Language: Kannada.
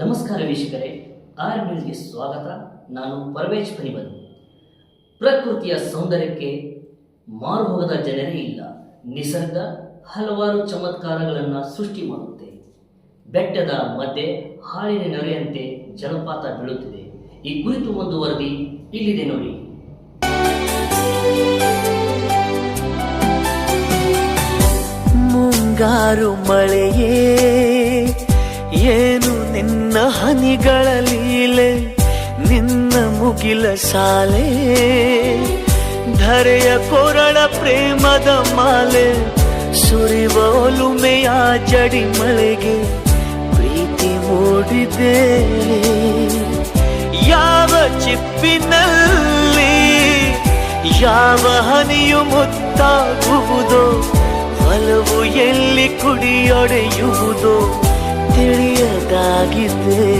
ನಮಸ್ಕಾರ ವೀಕ್ಷಕರೇ, ಆರ್ ನ್ಯೂಸ್ಗೆ ಸ್ವಾಗತ. ನಾನು ಪರವೇಜ್ ಪನಿಬನ್. ಪ್ರಕೃತಿಯ ಸೌಂದರ್ಯಕ್ಕೆ ಮಾರುಹೋಗದ ಜನರೇ ಇಲ್ಲ. ನಿಸರ್ಗ ಹಲವಾರು ಚಮತ್ಕಾರಗಳನ್ನು ಸೃಷ್ಟಿ ಮಾಡುತ್ತೆ. ಬೆಟ್ಟದ ಮಧ್ಯೆ ಹಾಳಿನ ನೊರೆಯಂತೆ ಜಲಪಾತ ಬೀಳುತ್ತಿದೆ. ಈ ಕುರಿತು ಒಂದು ವರದಿ ಇಲ್ಲಿದೆ ನೋಡಿ. ಮುಂಗಾರು ಮಳೆಯೇ ಏನು ನಿನ್ನ ಹನಿಗಳ ಲೀಲೆ, ನಿನ್ನ ಮುಗಿಲ ಸಾಲೆ ಧರೆಯ ಕೊರಳ ಪ್ರೇಮದ ಮಾಲೆ, ಸುರಿವ ಒಲುಮೆಯ ಜಡಿ ಮಳೆಗೆ ಪ್ರೀತಿ ಮೂಡಿದೆ. ಯಾವ ಚಿಪ್ಪಿನಲ್ಲಿ ಯಾವ ಹನಿಯು ಮುತ್ತಾಗುವುದೋ, ಒಲವು ಎಲ್ಲಿ ಕುಡಿಯೊಡೆಯುವುದೋ ತಿಳಿಯದಾಗಿದೆ.